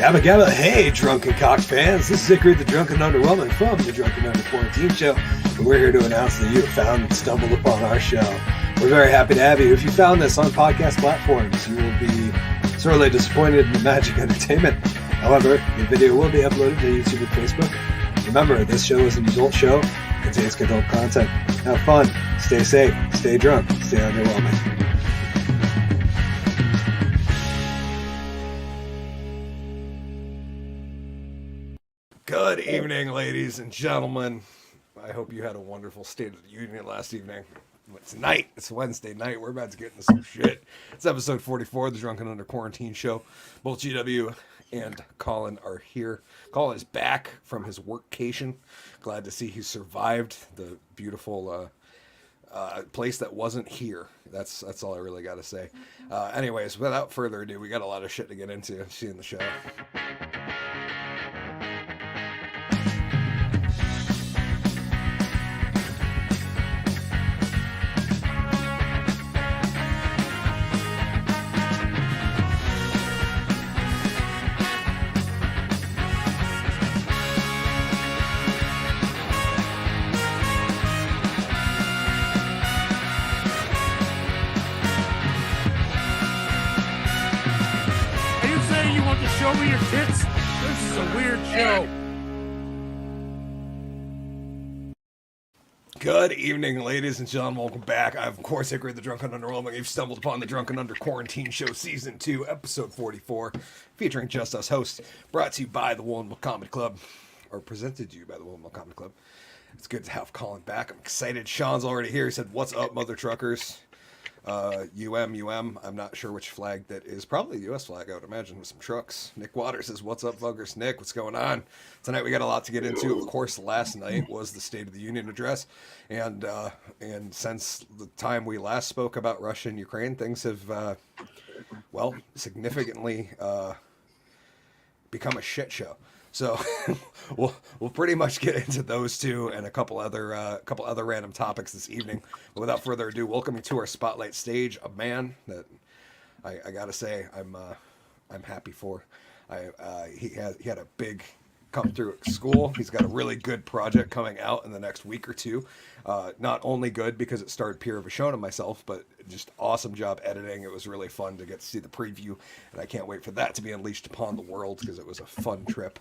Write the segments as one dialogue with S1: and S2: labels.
S1: Gabba Gabba, hey Drunken Cock fans, this is Hickory the Drunken Underwhelming from the Drunken Under Quarantine Show, and we're here to announce that you have found and stumbled upon our show. We're very happy to have you. If you found this on podcast platforms, you will be sorely disappointed in the magic entertainment. However, the video will be uploaded to YouTube and Facebook. Remember, this show is an adult show, contains adult content. Have fun, stay safe, stay drunk, stay underwhelming. Good evening, ladies and gentlemen. I hope you had a wonderful State of the Union last evening. It's night. It's Wednesday night. We're about to get into some shit. It's episode 44 of the Drunken Under Quarantine Show. Both GW and Collen are here. Collen is back from his workcation. Glad to see he survived the beautiful place that wasn't here. That's all I really got to say. Anyways, without further ado, we got a lot of shit to get into. See you in the show.
S2: Show me your tits. This is a weird show.
S1: Good evening, ladies and gentlemen. Welcome back. I'm, of course, Hickory, the Drunken Underwhelming. You've stumbled upon the Drunken Under Quarantine Show, Season 2, Episode 44, featuring just us hosts, brought to you by the Woolen Comedy Club, or presented to you by the Woolen Comedy Club. It's good to have Collen back. I'm excited. Sean's already here. He said, "What's up, mother truckers?" UM. I'm not sure which flag that is. Probably the U.S. flag, I would imagine, with some trucks. Nick Waters says, "What's up, Vuggers?" Nick, what's going on? Tonight we got a lot to get into. Of course, last night was the State of the Union address, and since the time we last spoke about Russia and Ukraine, things have, significantly become a shit show. So we'll pretty much get into those two and a couple other random topics this evening. But without further ado, welcoming to our spotlight stage a man that I gotta say I'm happy for. He had a big come through at school. He's got a really good project coming out in the next week or two. Not only good because it starred Pierre Vachon and myself, but just awesome job editing. It was really fun to get to see the preview, and I can't wait for that to be unleashed upon the world because it was a fun trip,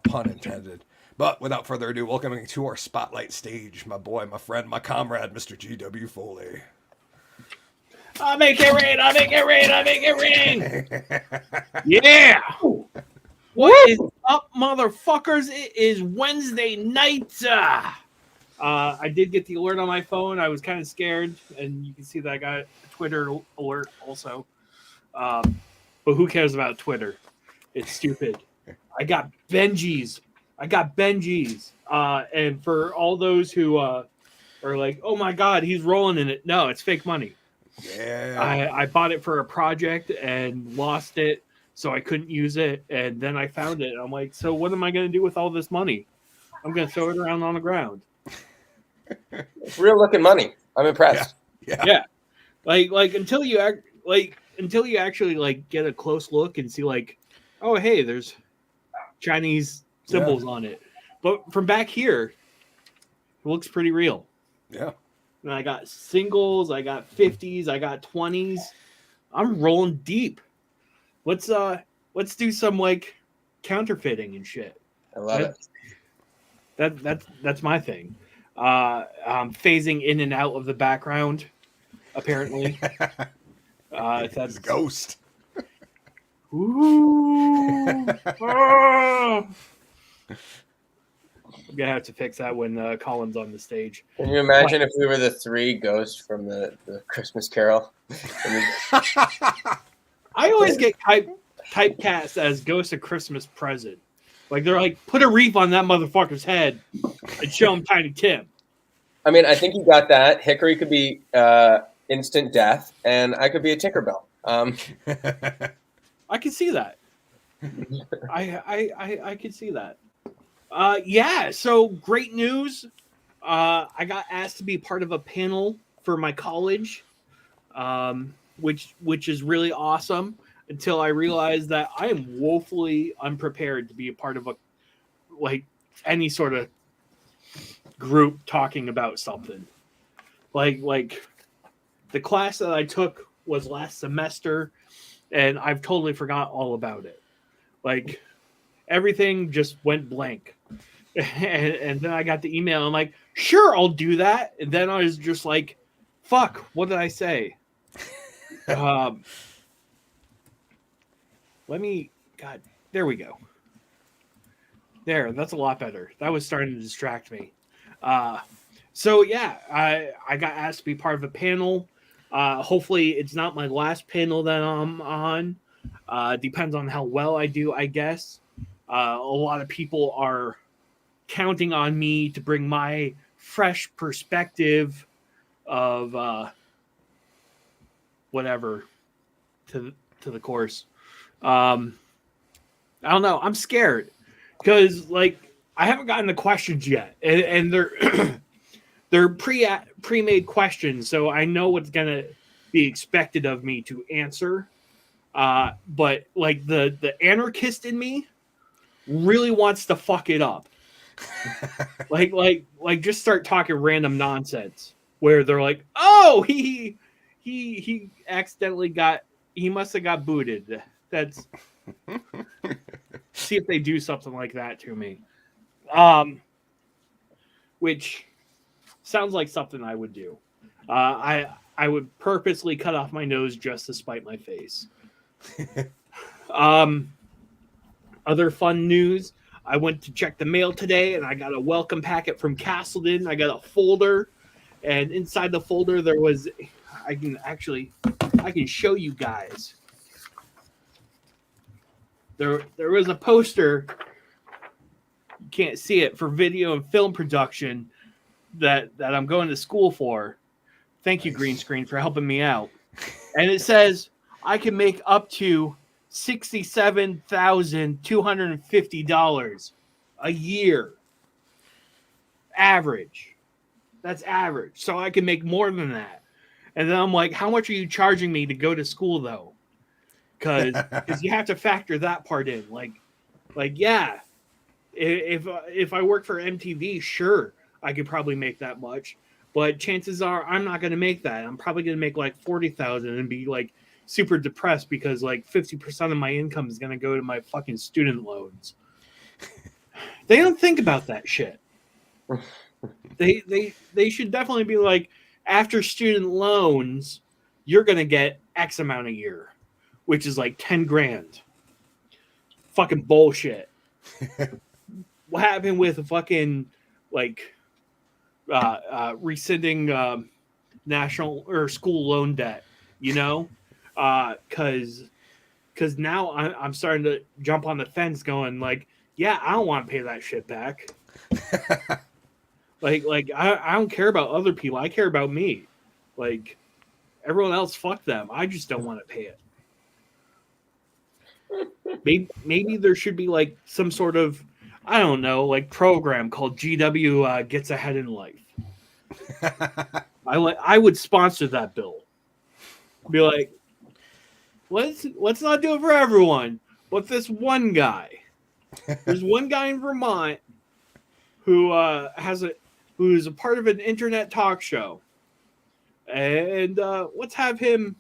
S1: pun intended. But without further ado, welcoming to our spotlight stage, my boy, my friend, my comrade, Mr. G.W. Foley.
S2: I'll make it rain. I'll make it rain. I'll make it rain. Yeah. What is up, motherfuckers? It is Wednesday night. I did get the alert on my phone. I was kind of scared, and you can see that I got a Twitter alert also. But who cares about Twitter? It's stupid. I got Benjis. And for all those who are like, "Oh my God, he's rolling in it." No, it's fake money.
S1: Yeah.
S2: I bought it for a project and lost it, so I couldn't use it. And then I found it. And I'm like, so what am I going to do with all this money? I'm going to throw it around on the ground.
S3: Real looking money. I'm impressed.
S2: Yeah. Like until you actually like get a close look and see like, oh hey, there's Chinese symbols on it. But from back here, it looks pretty real.
S1: Yeah.
S2: And I got singles, I got 50s, I got 20s. I'm rolling deep. Let's do some like counterfeiting and shit.
S3: I love it.
S2: That's my thing. I'm phasing in and out of the background, apparently.
S1: That's Ghost.
S2: Ooh. Ah. I'm gonna have to fix that when Collen's on the stage.
S3: Can you imagine if we were the three ghosts from the Christmas Carol?
S2: I always get typecast as Ghost of Christmas Present. Like they're like, put a wreath on that motherfucker's head and show him Tiny Tim.
S3: I mean, I think you got that. Hickory could be instant death, and I could be a Tinkerbell.
S2: I can see that. I could see that. So great news. I got asked to be part of a panel for my college, which is really awesome. until I realized that I am woefully unprepared to be a part of any sort of group talking about something. Like the class that I took was last semester, and I've totally forgot all about it. Like everything just went blank. And then I got the email. I'm like, sure, I'll do that. And then I was just like, fuck, what did I say? God, there we go. That's a lot better. That was starting to distract me. So yeah, I got asked to be part of a panel. Hopefully it's not my last panel that I'm on. Depends on how well I do, I guess. A lot of people are counting on me to bring my fresh perspective of whatever to the course. I don't know. I'm scared because I haven't gotten the questions yet, and they're pre-made questions, so I know what's gonna be expected of me to answer. But the anarchist in me really wants to fuck it up. Just start talking random nonsense where they're like, oh, he accidentally he must have got booted. That's see if they do something like that to me. Which sounds like something I would do. I would purposely cut off my nose just to spite my face. Other fun news. I went to check the mail today, and I got a welcome packet from Castleton. I got a folder, and inside the folder there was, I can show you guys. There was a poster. You can't see it, for video and film production that I'm going to school for. Thank you, green screen, for helping me out. And it says I can make up to $67,250 a year. Average. That's average. So I can make more than that. And then I'm like, how much are you charging me to go to school, though? Because you have to factor that part in. Yeah, if I work for MTV, sure, I could probably make that much. But chances are I'm not going to make that. I'm probably going to make $40,000 and be super depressed because 50% of my income is going to go to my fucking student loans. They don't think about that shit. They should definitely be after student loans, you're going to get X amount a year, which is $10,000. Fucking bullshit. What happened with fucking rescinding national or school loan debt? Because now I'm starting to jump on the fence, going yeah, I don't want to pay that shit back. I don't care about other people. I care about me. Everyone else, fuck them. I just don't want to pay it. Maybe there should be some sort of, I don't know, program called GW Gets Ahead in Life. I would sponsor that bill. Be let's not do it for everyone, but this one guy. There's one guy in Vermont who who's a part of an internet talk show, and let's have him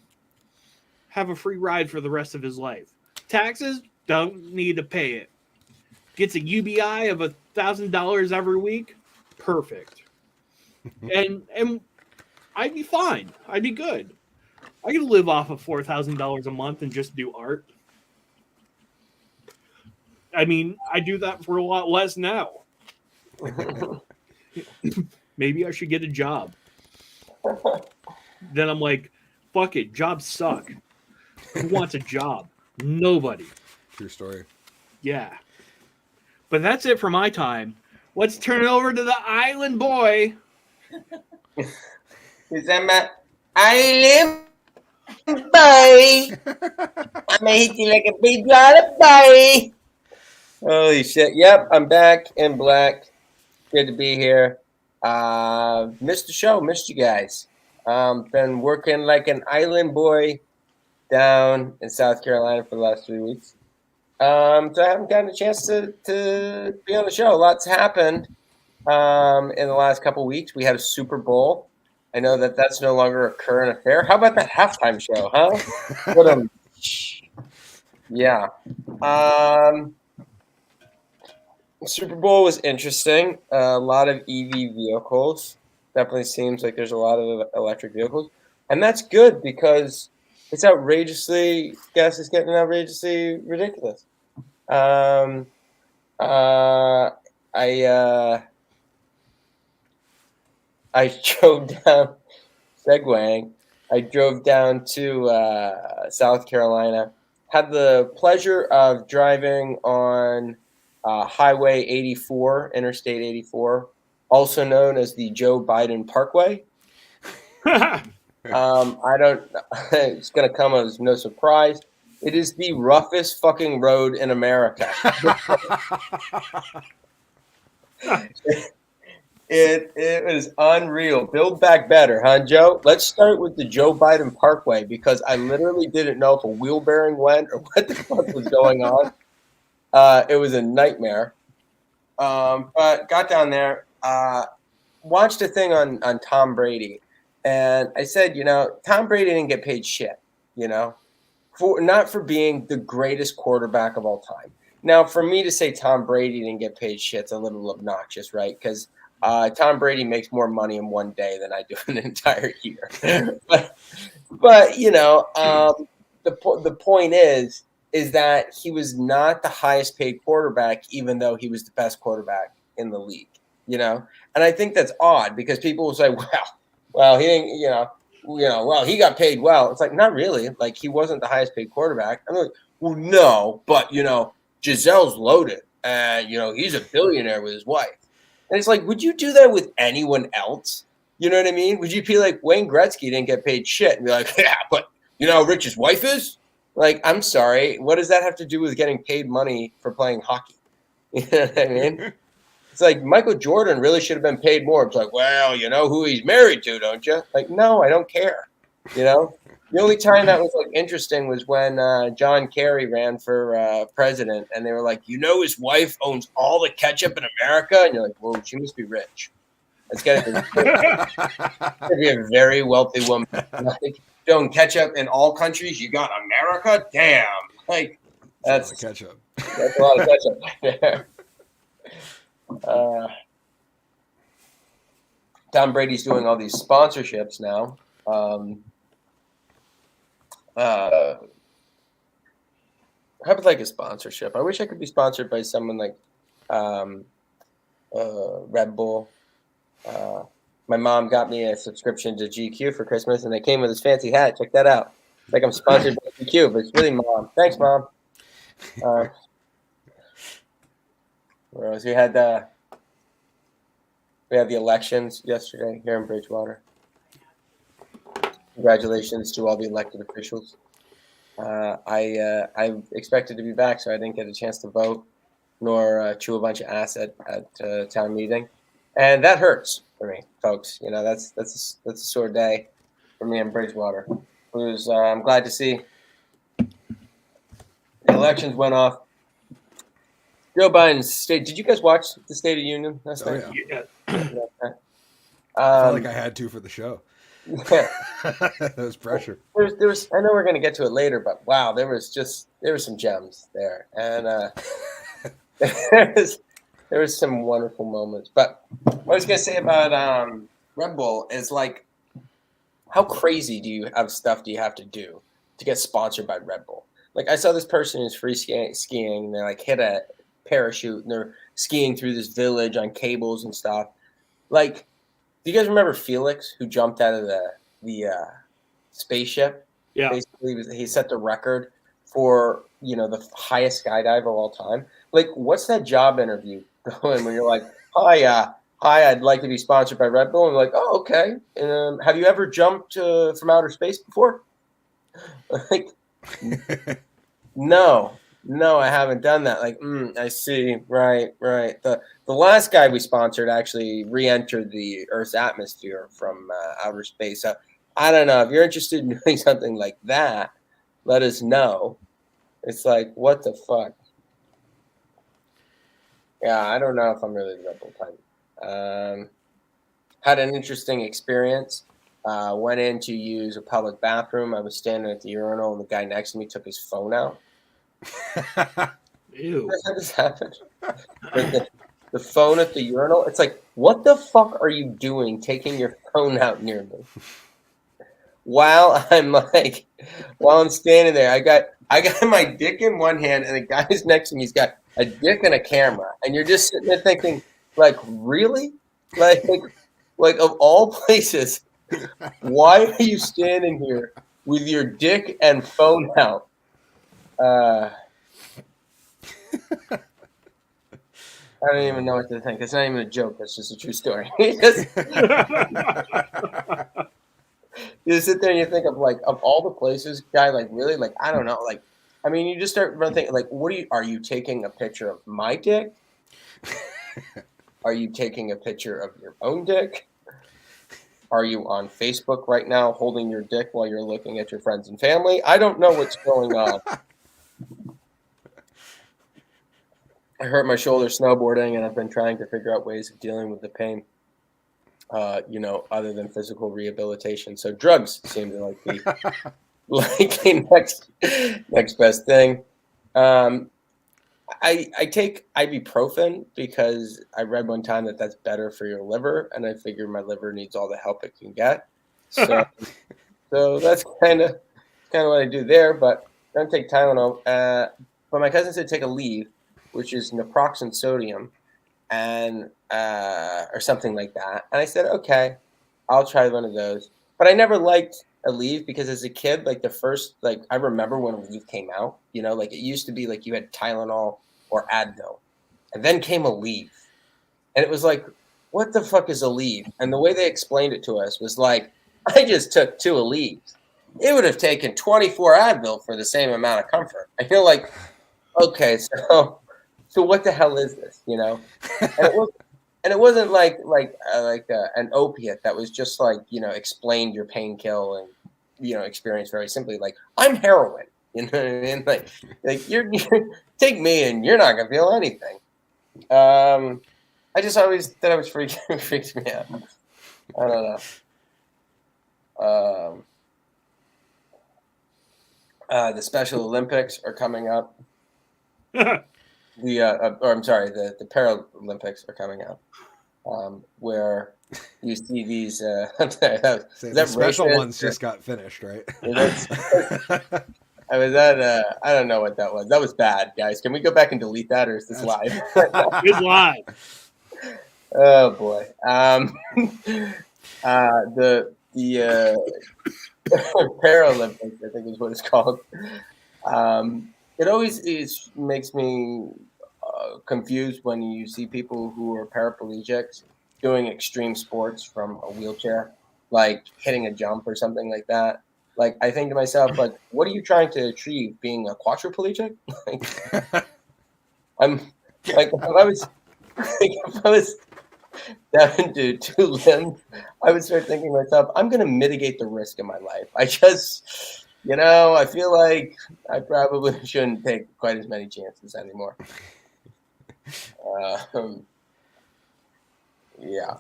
S2: have a free ride for the rest of his life. Taxes, don't need to pay it. Gets a UBI of $1,000 every week. Perfect. And I'd be fine. I'd be good. I could live off of $4,000 a month and just do art. I mean, I do that for a lot less now. Maybe I should get a job. Then I'm fuck it, jobs suck. Who wants a job? Nobody.
S1: True story.
S2: Yeah. But that's it for my time. Let's turn it over to the island boy.
S3: Is that my island boy? I'm gonna hit you like a big dollar boy. Holy shit. Yep, I'm back in black. Good to be here. Missed the show. Missed you guys. Been working like an island boy down in South Carolina for the last 3 weeks. So I haven't gotten a chance to be on the show. Lots happened in the last couple weeks. We had a Super Bowl. I know that that's no longer a current affair. How about that halftime show, huh? Yeah. Super Bowl was interesting. A lot of EV vehicles. Definitely seems like there's a lot of electric vehicles. And that's good because it's outrageously, gas is getting outrageously ridiculous. I drove down, segueing, I drove down to South Carolina, had the pleasure of driving on Highway 84, Interstate 84, also known as the Joe Biden Parkway. I don't, it's going to come as no surprise. It is the roughest fucking road in America. It was unreal. Build back better, huh, Joe? Let's start with the Joe Biden Parkway because I literally didn't know if a wheel bearing went or what the fuck was going on. It was a nightmare. But got down there, watched a thing on Tom Brady, and I said, Tom Brady didn't get paid shit, not for being the greatest quarterback of all time. Now, for me to say Tom Brady didn't get paid shit's a little obnoxious, right? Because Tom Brady makes more money in one day than I do in an entire year. but the point is that he was not the highest paid quarterback, even though he was the best quarterback in the league, And I think that's odd because people will say, well, he didn't, well, he got paid well. It's like, not really. Like, he wasn't the highest paid quarterback. I'm like, well, no, but, Giselle's loaded. And, he's a billionaire with his wife. And it's like, would you do that with anyone else? You know what I mean? Would you be like, Wayne Gretzky didn't get paid shit? And be like, yeah, but you know how rich his wife is? Like, I'm sorry. What does that have to do with getting paid money for playing hockey? You know what I mean? It's like Michael Jordan really should have been paid more. It's like, well, you know who he's married to, don't you? Like, no, I don't care. The only time that was like interesting was when John Kerry ran for president, and they were like, his wife owns all the ketchup in America, and you're like, whoa, she must be rich. It's got to be a very wealthy woman. Like, own ketchup in all countries. You got America, damn. Like that's
S1: a lot of ketchup.
S3: That's a lot of ketchup. Tom Brady's doing all these sponsorships now. How about like a sponsorship? I wish I could be sponsored by someone like Red Bull. My mom got me a subscription to GQ for Christmas, and they came with this fancy hat. Check that out. It's like I'm sponsored by GQ, but it's really Mom. Thanks, Mom. Rose, we had the elections yesterday here in Bridgewater. Congratulations to all the elected officials. I expected to be back, so I didn't get a chance to vote nor chew a bunch of ass at town meeting, and that hurts for me, folks. That's a sore day for me in Bridgewater. I'm glad to see the elections went off. Joe Biden's state. Did you guys watch the State of Union last night?
S2: Yeah.
S1: I felt like I had to for the show.
S3: Yeah.
S1: That was pressure.
S3: There was. I know we're going to get to it later, but wow, there were some gems there, and there was some wonderful moments. But what I was going to say about Red Bull is like, how crazy do you have to do to get sponsored by Red Bull? Like, I saw this person who's free skiing, and they like hit a parachute, and they're skiing through this village on cables and stuff. Like, do you guys remember Felix, who jumped out of the spaceship?
S2: Yeah.
S3: Basically, he set the record for the highest skydive of all time. Like, what's that job interview going when you're like, hi, I'd like to be sponsored by Red Bull, and like, oh, okay. Have you ever jumped from outer space before? Like, no, I haven't done that. Like, I see. Right. The last guy we sponsored actually re-entered the Earth's atmosphere from outer space. So I don't know if you're interested in doing something like that. let us know. It's like, what the fuck? Yeah, I don't know if I'm really the Red Bull type. Had an interesting experience. Went in to use a public bathroom. I was standing at the urinal, and the guy next to me took his phone out.
S2: Ew.
S3: How does this happen? The phone at the urinal. It's like, what the fuck are you doing taking your phone out near me? While I'm standing there, I got my dick in one hand, and the guy's next to me's got a dick and a camera, and you're just sitting there thinking, like, really, like of all places, why are you standing here with your dick and phone out? I don't even know what to think. It's not even a joke. That's just a true story. You sit there and you think of all the places, guy, like really, like, I don't know, like, I mean, you just start thinking, like, are you taking a picture of my dick? Are you taking a picture of your own dick? Are you on Facebook right now holding your dick while you're looking at your friends and family? I don't know what's going on. I hurt my shoulder snowboarding, and I've been trying to figure out ways of dealing with the pain, other than physical rehabilitation. So drugs seem to like the next best thing. I take ibuprofen because I read one time that that's better for your liver, and I figure my liver needs all the help it can get. So that's kind of what I do there. But I don't take Tylenol. But my cousin said take Aleve, which is naproxen sodium, and or something like that. And I said, okay, I'll try one of those. But I never liked Aleve because as a kid, like the first, like I remember when Aleve came out, like it used to be like you had Tylenol or Advil, and then came Aleve, and it was like, what the fuck is Aleve? And the way they explained it to us was like, I just took 2 Aleves. It would have taken 24 Advil for the same amount of comfort. I feel like, okay, so what the hell is this? And it wasn't like an opiate that was just like, explained your pain-kill and, experienced very simply. Like, I'm heroin. You know what I mean? Like you're take me and you're not gonna feel anything. I just always thought it was freaks me out. I don't know. The Special Olympics are coming up. The Paralympics are coming up, where you see these.
S1: The special ones just got finished, right?
S3: I was at. I don't know what that was. That was bad, guys. Can we go back and delete that, or is this live?
S2: It's live.
S3: Oh boy. The Paralympics, I think is what it's called. It always makes me confused when you see people who are paraplegics doing extreme sports from a wheelchair, like hitting a jump or something like that. Like, I think to myself, like, what are you trying to achieve being a quadriplegic? I'm like, if I was down to 2 limbs, I would start thinking to myself, I'm going to mitigate the risk in my life. I just, I feel like I probably shouldn't take quite as many chances anymore. Yeah.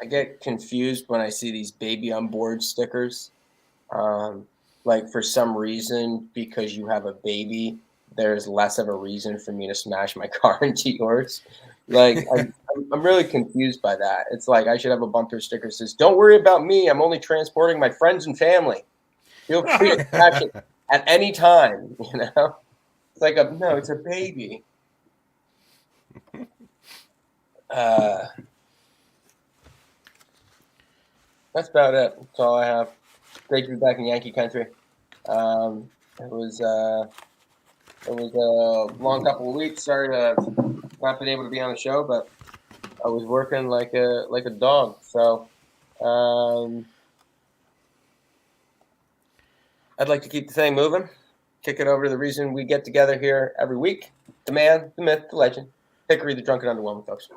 S3: I get confused when I see these baby on board stickers. Like, for some reason, because you have a baby, there's less of a reason for me to smash my car into yours. Like, I'm really confused by that. It's like I should have a bumper sticker that says, "Don't worry about me. I'm only transporting my friends and family. Feel free to smash it at any time." It's like no, it's a baby. That's about it. That's all I have. Great to be back in Yankee country. It was a long couple of weeks. Sorry to not been able to be on the show, but I was working like a dog. So I'd like to keep the thing moving. Kick it over to the reason we get together here every week. The man, the myth, the legend, Hickory, the drunken underwhelming, folks.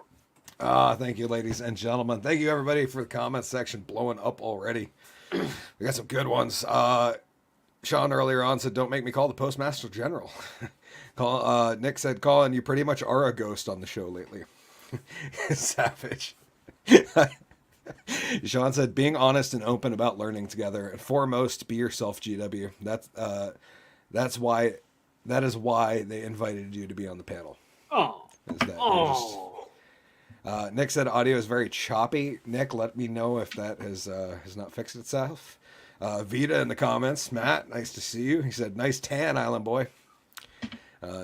S1: Thank you, ladies and gentlemen. Thank you, everybody, for the comment section blowing up already. We got some good ones. Sean earlier on said, "Don't make me call the Postmaster General." Nick said, "Colin, you pretty much are a ghost on the show lately." Savage. Sean said, "Being honest and open about learning together, and foremost, be yourself, GW. That is why they invited you to be on the panel."
S2: Oh.
S1: Nick said audio is very choppy. Nick, let me know if that has not fixed itself. Vita in the comments. Matt, nice to see you. He said, "Nice tan, Island Boy."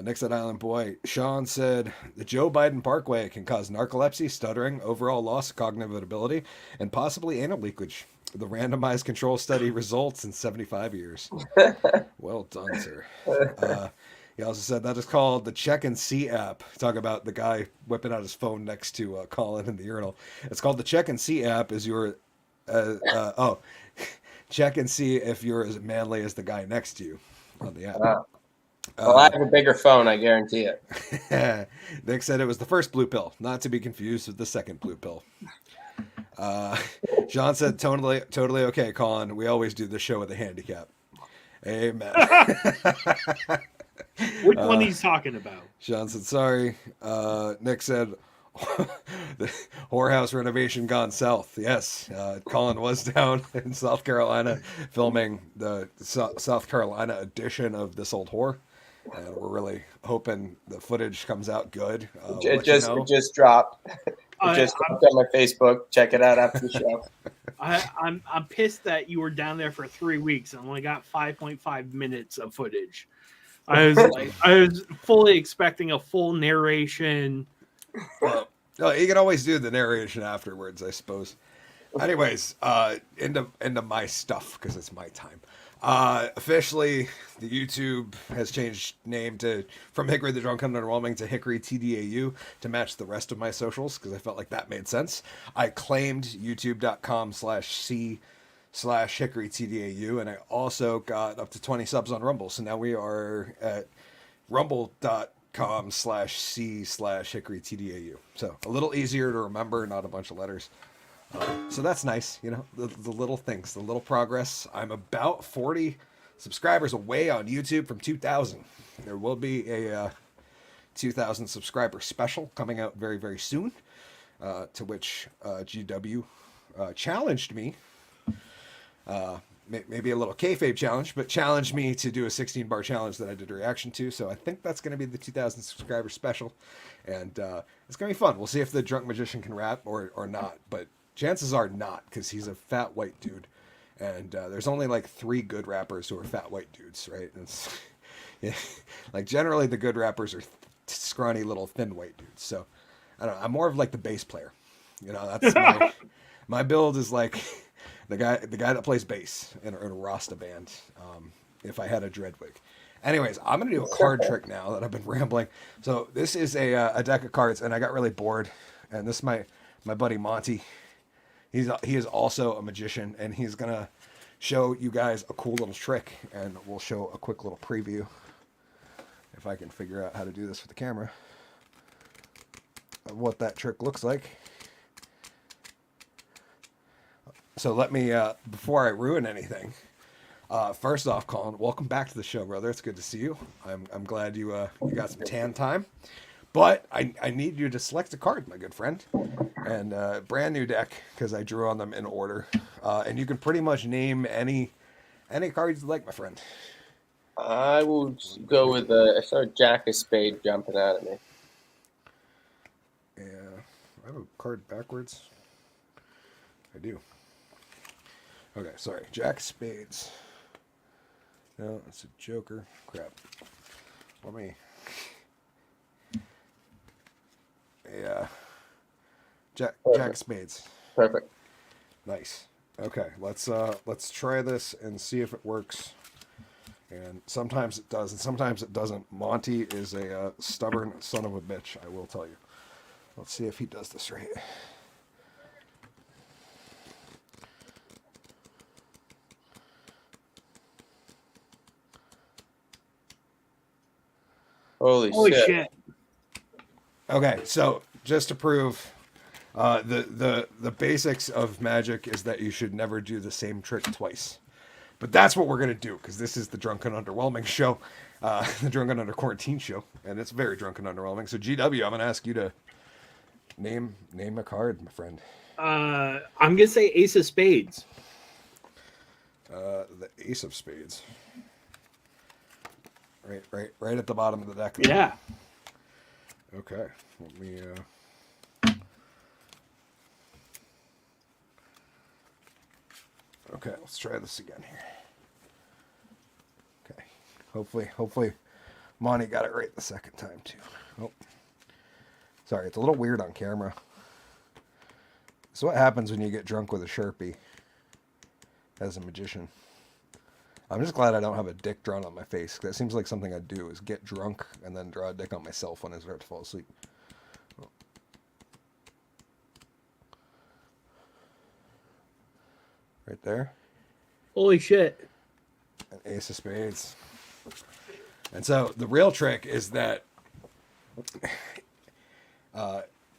S1: Nick said, "Island Boy." Sean said, "The Joe Biden Parkway can cause narcolepsy, stuttering, overall loss of cognitive ability, and possibly anal leakage. The randomized control study results in 75 years." Well done, sir. He also said that is called the Check and See app. Talk about the guy whipping out his phone next to Colin in the urinal. It's called the Check and See app. Check and see if you're as manly as the guy next to you on the app.
S3: Well, I have a bigger phone, I guarantee it.
S1: Nick said it was the first blue pill, not to be confused with the second blue pill. John said, totally okay, Colin. We always do the show with a handicap. Amen.
S2: Which one he's talking about?
S1: Sean said, "Sorry." Nick said, "The whorehouse renovation gone south." Yes, Colin was down in South Carolina filming the South Carolina edition of This Old Whore. And we're really hoping the footage comes out good.
S3: It just dropped. It just dropped on my Facebook. Check it out after the show.
S2: I'm pissed that you were down there for 3 weeks and only got 5.5 minutes of footage. I was fully expecting a full narration.
S1: Well, you can always do the narration afterwards, I suppose. Anyways, into my stuff because it's my time. Officially, the YouTube has changed name from Hickory the Drunk and Underwhelming to Hickory TDAU to match the rest of my socials because I felt like that made sense. I claimed youtube.com/c/Hickory TDAU, and I also got up to 20 subs on Rumble. So now we are at rumble.com/c/Hickory TDAU. So a little easier to remember, not a bunch of letters. So that's nice, the little things, the little progress. I'm about 40 subscribers away on YouTube from 2,000. There will be a 2,000 subscriber special coming out very, very soon, to which GW challenged me, maybe a little kayfabe challenge, but challenged me to do a 16-bar challenge that I did a reaction to. So I think that's going to be the 2,000 subscriber special, and it's going to be fun. We'll see if the drunk magician can rap or not, but chances are not, because he's a fat white dude, and there's only like 3 good rappers who are fat white dudes, right? Yeah, like generally the good rappers are scrawny little thin white dudes. So I don't know. I'm more of like the bass player. That's my build is like the guy that plays bass in a Rasta band. If I had a dread wig. Anyways, I'm gonna do a card trick now that I've been rambling. So this is a deck of cards, and I got really bored, and this is my buddy Monty. He is also a magician, and he's gonna show you guys a cool little trick, and we'll show a quick little preview if I can figure out how to do this with the camera of what that trick looks like. So let me before I ruin anything, first off, Colin, welcome back to the show, brother. It's good to see you. I'm glad you got some tan time. But I need you to select a card, my good friend, and brand new deck because I drew on them in order, and you can pretty much name any cards you like, my friend.
S3: I will go with I saw a Jack of Spade jumping out at me.
S1: Yeah, I have a card backwards. I do. Okay, sorry, Jack of Spades. No, it's a Joker. Crap. Let me. Jack of Spades.
S3: Perfect.
S1: Nice. Okay, let's try this and see if it works. And sometimes it does, and sometimes it doesn't. Monty is a stubborn son of a bitch, I will tell you. Let's see if he does this right.
S3: Holy shit.
S1: Okay, so just to prove The basics of magic is that you should never do the same trick twice. But that's what we're gonna do because this is the Drunken Underwhelming show, the Drunken Under Quarantine show, and it's very drunken underwhelming. So GW, I'm gonna ask you to name a card, my friend.
S2: I'm gonna say Ace of Spades.
S1: The Ace of Spades. Right at the bottom of the deck.
S2: Yeah.
S1: Okay. Let me. Okay, let's try this again here. Okay. Hopefully, Monty got it right the second time too. Oh. Sorry, it's a little weird on camera. So what happens when you get drunk with a Sharpie as a magician? I'm just glad I don't have a dick drawn on my face. That seems like something I'd do is get drunk and then draw a dick on myself when I start to fall asleep. Oh. Right there.
S2: Holy shit.
S1: An Ace of Spades. And so the real trick is that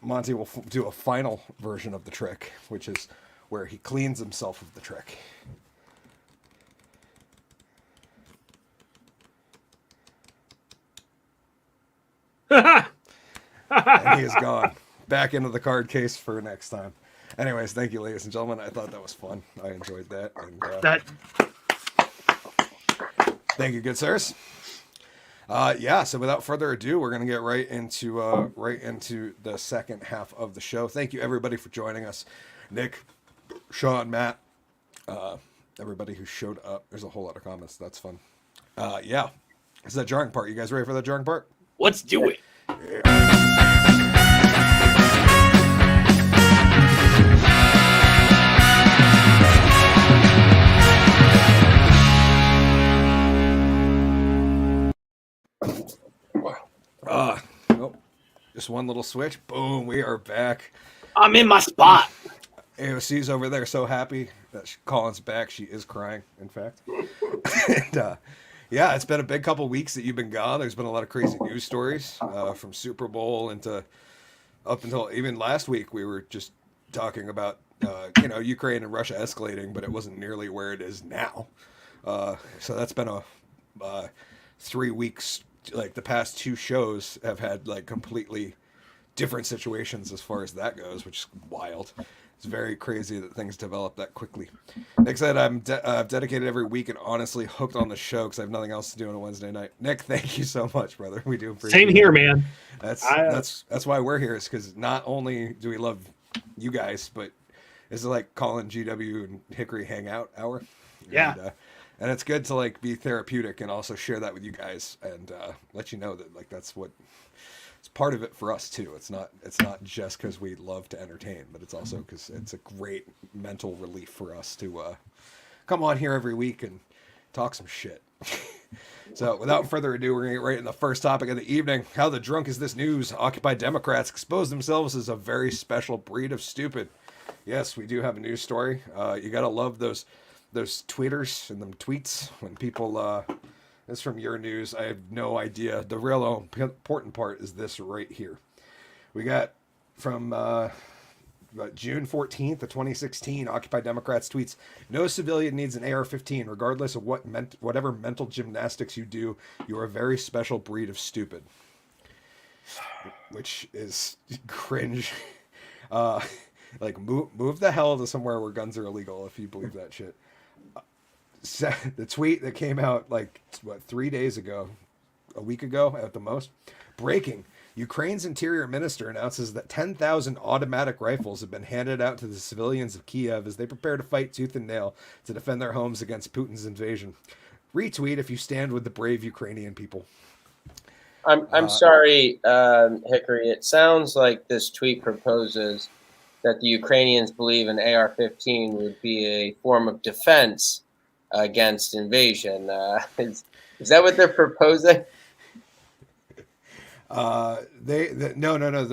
S1: Monty will do a final version of the trick, which is where he cleans himself of the trick. And he is gone. Back into the card case for next time. Anyways, thank you, ladies and gentlemen. I thought that was fun. I enjoyed that. And, thank you, good sirs. Yeah, so without further ado, we're going to get right into the second half of the show. Thank you, everybody, for joining us. Nick, Sean, Matt, everybody who showed up. There's a whole lot of comments. That's fun. Yeah, it's that drawing part. You guys ready for that drawing part?
S2: Let's do it.
S1: Nope. Just one little switch. Boom, we are back.
S2: I'm in my spot.
S1: AOC's over there so happy that Collen's back. She is crying, in fact. And, yeah, it's been a big couple weeks that you've been gone. There's been a lot of crazy news stories from Super Bowl up until even last week. We were just talking about Ukraine and Russia escalating, but it wasn't nearly where it is now. So that's been a 3 weeks. Like the past two shows have had like completely different situations as far as that goes, which is wild. It's very crazy that things develop that quickly. Nick said, I'm dedicated every week and honestly hooked on the show because I have nothing else to do on a Wednesday night. Nick, thank you so much, brother. We do appreciate it.
S2: Same here, man.
S1: That's why we're here, is because not only do we love you guys, but this is like Collen, GW, and Hickory hangout hour.
S2: Yeah.
S1: And it's good to like be therapeutic and also share that with you guys and let you know that like that's what it's part of it for us too. It's not just because we love to entertain, but it's also because it's a great mental relief for us to come on here every week and talk some shit. So without further ado, we're gonna get right in the first topic of the evening. How the drunk is this news? Occupy Democrats expose themselves as a very special breed of stupid. Yes, we do have a news story. You gotta love those tweeters and them tweets when people this from your news. I have no idea. The real important part is this right here. We got from June 14th of 2016, Occupy Democrats tweets, no civilian needs an AR-15 regardless of whatever mental gymnastics you do. You are a very special breed of stupid, which is cringe. Like move the hell to somewhere where guns are illegal if you believe that shit. The tweet that came out like 3 days ago, a week ago at the most. Breaking: Ukraine's interior minister announces that 10,000 automatic rifles have been handed out to the civilians of Kiev as they prepare to fight tooth and nail to defend their homes against Putin's invasion. Retweet if you stand with the brave Ukrainian people.
S3: I'm sorry, Hickory. It sounds like this tweet proposes that the Ukrainians believe an AR-15 would be a form of defense against invasion. Is that what they're proposing?
S1: No.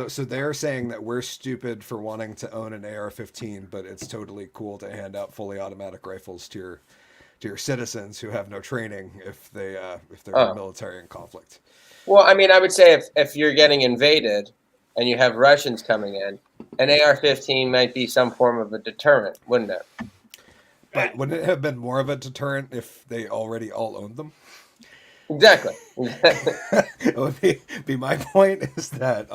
S1: So they're saying that we're stupid for wanting to own an AR-15, but it's totally cool to hand out fully automatic rifles to your citizens who have no training if they're military in conflict.
S3: Well, I mean, I would say if you're getting invaded and you have Russians coming in, an AR-15 might be some form of a deterrent, wouldn't it?
S1: But wouldn't it have been more of a deterrent if they already all owned them?
S3: Exactly.
S1: It would be my point is that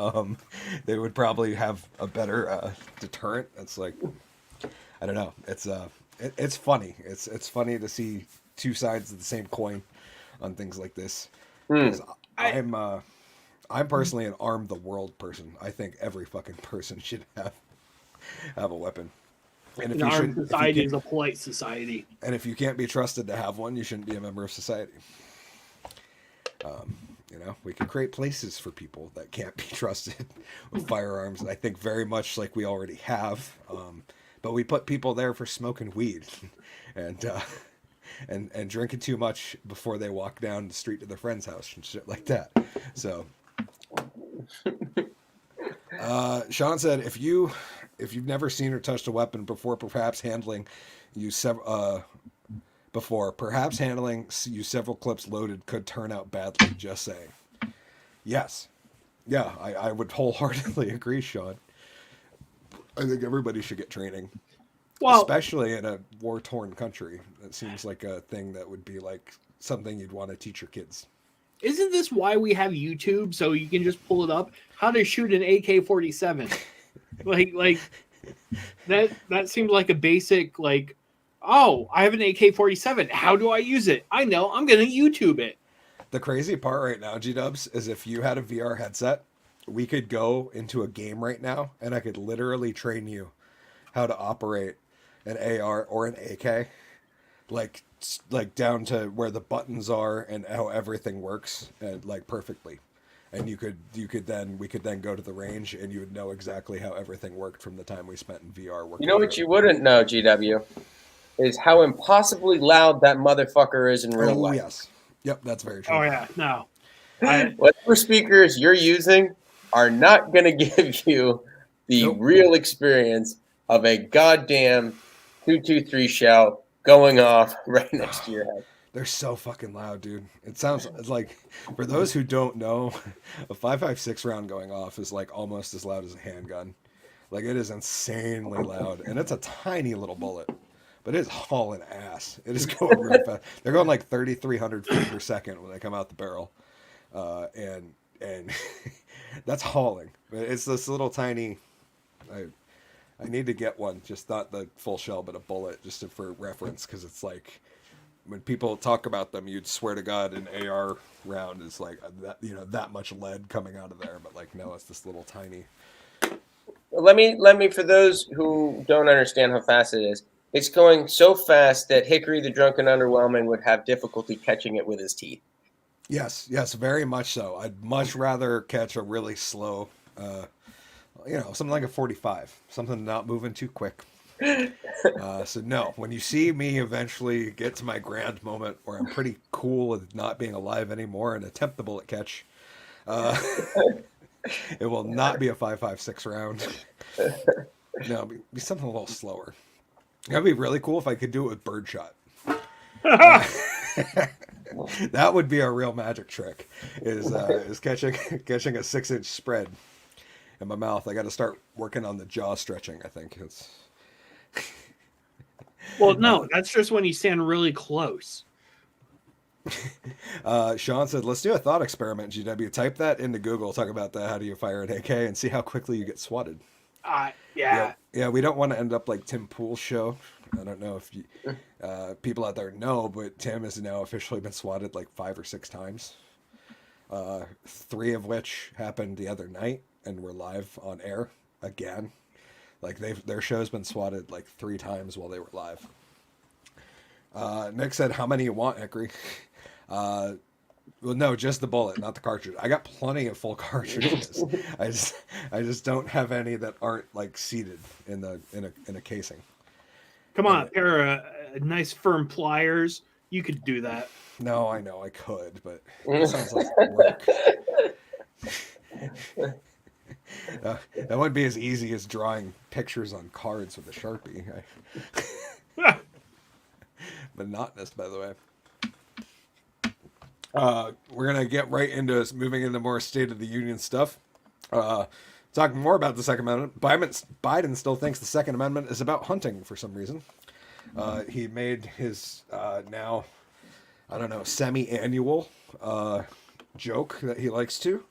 S1: they would probably have a better deterrent. It's like, I don't know. It's funny. It's funny to see two sides of the same coin on things like this. Because I'm personally an arm the world person. I think every fucking person should have a weapon. And
S2: An armed society is a polite society.
S1: And if you can't be trusted to have one, you shouldn't be a member of society. We can create places for people that can't be trusted with firearms. And I think very much like we already have. But we put people there for smoking weed and drinking too much before they walk down the street to their friend's house and shit like that. So, Sean said, if you've never seen or touched a weapon before, perhaps handling you several clips loaded could turn out badly. Just saying. Yes. Yeah, I would wholeheartedly agree, Sean. I think everybody should get training. Well, especially in a war-torn country. It seems like a thing that would be like something you'd want to teach your kids.
S2: Isn't this why we have YouTube? So you can just pull it up? How to shoot an AK-47. like that seems like a basic, like, oh, I have an AK-47. How do I use it? I know. I'm going to YouTube it.
S1: The crazy part right now, G-Dubs, is if you had a VR headset, we could go into a game right now, and I could literally train you how to operate an AR or an AK, like down to where the buttons are and how everything works, and like perfectly. And we could then go to the range, and you would know exactly how everything worked from the time we spent in VR working.
S3: You know what you wouldn't know, GW, is how impossibly loud that motherfucker is in real life.
S1: Yes. Yep, that's very true.
S2: Oh yeah, no.
S3: Whatever speakers you're using are not going to give you the real experience of a goddamn 223 shell going off right next to your head.
S1: They're so fucking loud, dude. It's like, for those who don't know, a 5.56 round going off is like almost as loud as a handgun. Like, it is insanely loud, and it's a tiny little bullet, but it is hauling ass. It is going really fast. They're going like 3,300 feet per second when they come out the barrel, and that's hauling. It's this little tiny. I need to get one, just not the full shell, but a bullet, just for reference, because it's like, when people talk about them, you'd swear to God an AR round is like that much lead coming out of there, but like no, it's this little tiny.
S3: Let me for those who don't understand how fast it is, it's going so fast that Hickory the Drunken Underwhelming would have difficulty catching it with his teeth.
S1: Yes, very much so. I'd much rather catch a really slow, something like a 45, something not moving too quick. So no, when you see me eventually get to my grand moment where I'm pretty cool with not being alive anymore and attempt the bullet catch, it will not be a 5.56 round. No, it'll be something a little slower. That'd be really cool if I could do it with birdshot. That would be a real magic trick. Is catching a 6-inch spread in my mouth. I got to start working on the jaw stretching. I think it's.
S2: Well, no, that's just when you stand really close.
S1: Sean said, let's do a thought experiment, GW. Type that into Google. Talk about that. How do you fire an AK and see how quickly you get swatted.
S2: Yeah,
S1: we don't want to end up like Tim Pool's show. I don't know if you, people out there know, but Tim has now officially been swatted like 5 or 6 times. 3 of which happened the other night, and we're live on air again. Like their show's been swatted like 3 times while they were live. Nick said, "How many you want, Hickory?" Well, no, just the bullet, not the cartridge. I got plenty of full cartridges. I just don't have any that aren't like seated in a casing.
S2: Come on, a pair of nice firm pliers. You could do that.
S1: No, I know I could, but it sounds like work. That wouldn't be as easy as drawing pictures on cards with a Sharpie. Monotonous, by the way. We're going to get right into moving into more State of the Union stuff. Talking more about the Second Amendment, Biden still thinks the Second Amendment is about hunting for some reason. He made his now, I don't know, semi-annual joke that he likes to.